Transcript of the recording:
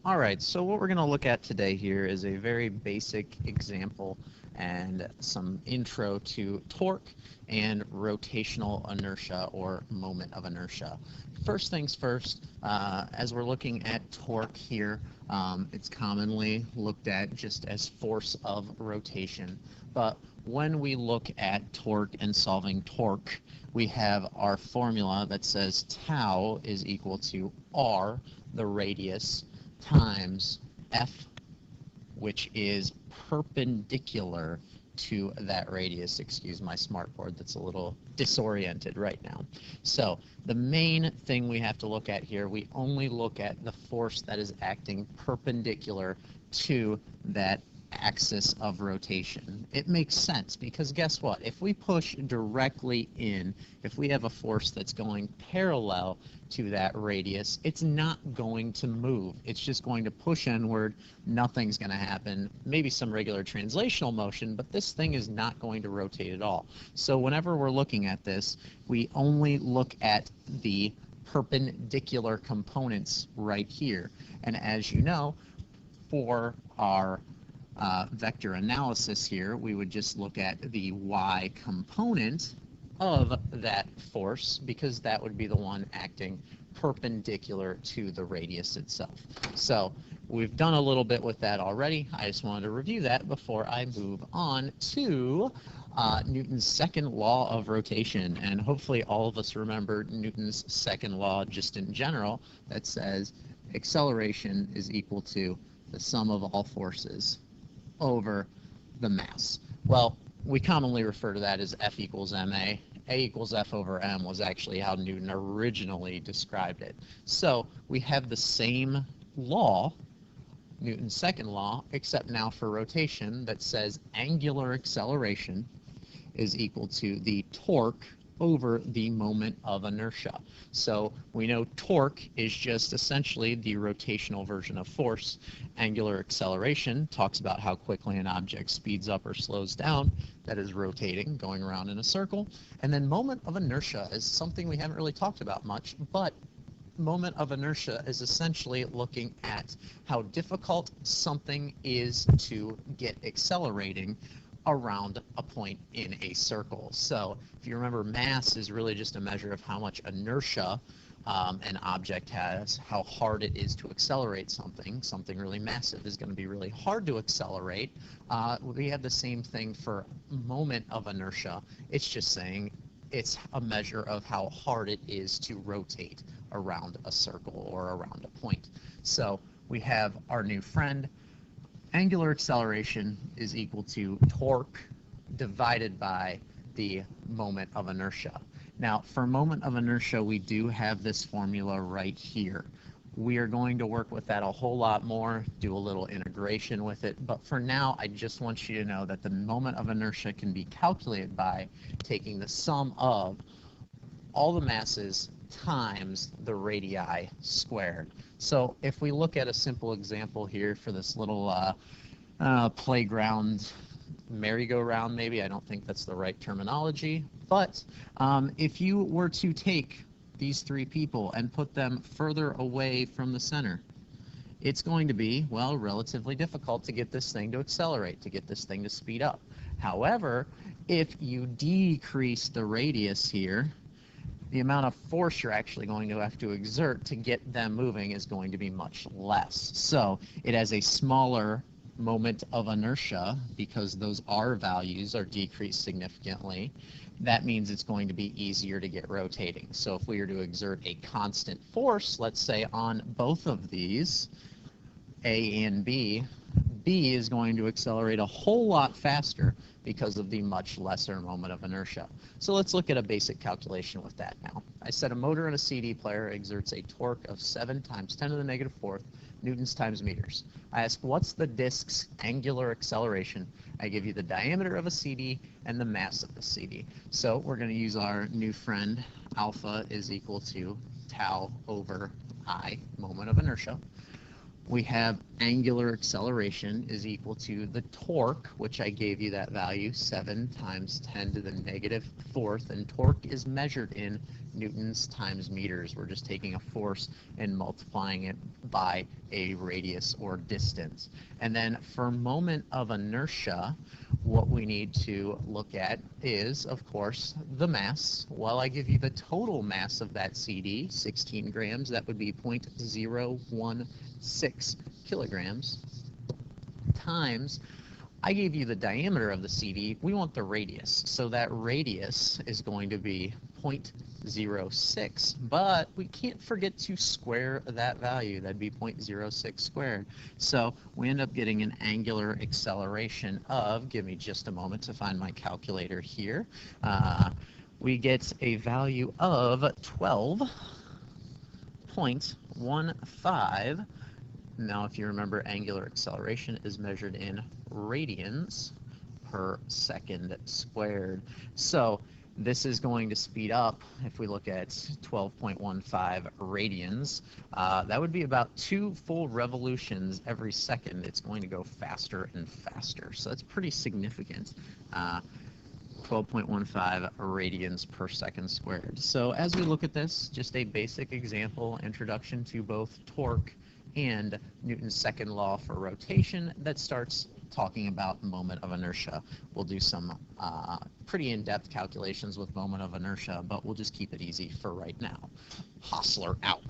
All right, so what we're going to look at today here is a very basic example and some intro to torque and rotational inertia or moment of inertia. First things first, as we're looking at torque here, it's commonly looked at just as force of rotation. But when we look at torque and solving torque, we have our formula that says tau is equal to r, the radius, times F, which is perpendicular to that radius. Excuse my smartboard, that's a little disoriented right now. So the main thing we have to look at here, we only look at the force that is acting perpendicular to that axis of rotation. It makes sense because guess what? If we push directly in, if we have a force that's going parallel to that radius, it's not going to move. It's just going to push inward. Nothing's going to happen. Maybe some regular translational motion, but this thing is not going to rotate at all. So whenever we're looking at this, we only look at the perpendicular components right here. And as you know, for our vector analysis here, we would just look at the y component of that force because that would be the one acting perpendicular to the radius itself. So we've done a little bit with that already. I just wanted to review that before I move on to Newton's second law of rotation. And hopefully all of us remember Newton's second law just in general that says acceleration is equal to the sum of all forces over the mass. Well, we commonly refer to that as F equals ma. A equals F over m was actually how Newton originally described it. So we have the same law, Newton's second law, except now for rotation, that says angular acceleration is equal to the torque over the moment of inertia. So we know torque is just essentially the rotational version of force. Angular acceleration talks about how quickly an object speeds up or slows down, that is rotating, going around in a circle. And then moment of inertia is something we haven't really talked about much, but moment of inertia is essentially looking at how difficult something is to get accelerating around a point in a circle. So if you remember, mass is really just a measure of how much inertia an object has, how hard it is to accelerate something. Something really massive is going to be really hard to accelerate. We have the same thing for moment of inertia. It's just saying it's a measure of how hard it is to rotate around a circle or around a point. So we have our new friend. Angular acceleration is equal to torque divided by the moment of inertia. Now, for moment of inertia, we do have this formula right here. We are going to work with that a whole lot more, do a little integration with it, but for now, I just want you to know that the moment of inertia can be calculated by taking the sum of all the masses times the radii squared. So if we look at a simple example here for this little playground merry-go-round, maybe, I don't think that's the right terminology, but if you were to take these three people and put them further away from the center, it's going to be, well, relatively difficult to get this thing to accelerate, to get this thing to speed up. However, if you decrease the radius here, the amount of force you're actually going to have to exert to get them moving is going to be much less. So it has a smaller moment of inertia because those R values are decreased significantly. That means it's going to be easier to get rotating. So if we were to exert a constant force, let's say on both of these, A and B, B is going to accelerate a whole lot faster because of the much lesser moment of inertia. So let's look at a basic calculation with that now. I said a motor in a CD player exerts a torque of 7 times 10 to the negative 4th newtons times meters. I ask, what's the disk's angular acceleration? I give you the diameter of a CD and the mass of the CD. So we're going to use our new friend, alpha is equal to tau over I, moment of inertia. We have angular acceleration is equal to the torque, which I gave you that value, 7 times 10 to the negative 4th, and torque is measured in newtons times meters. We're just taking a force and multiplying it by a radius or distance. And then for moment of inertia, what we need to look at is, of course, the mass. Well, I give you the total mass of that CD, 16 grams, that would be 0.016 kilograms, times, I gave you the diameter of the CD, we want the radius. So that radius is going to be 0.06, but we can't forget to square that value. That'd be 0.06 squared. So we end up getting an angular acceleration of, give me just a moment to find my calculator here, we get a value of 12.15. Now, if you remember, angular acceleration is measured in radians per second squared. So this is going to speed up. If we look at 12.15 radians, that would be about 2 full revolutions every second. It's going to go faster and faster. So that's pretty significant. 12.15 radians per second squared. So as we look at this, just a basic example, introduction to both torque and Newton's second law for rotation that starts talking about moment of inertia. We'll do some pretty in-depth calculations with moment of inertia, but we'll just keep it easy for right now. Hastily out.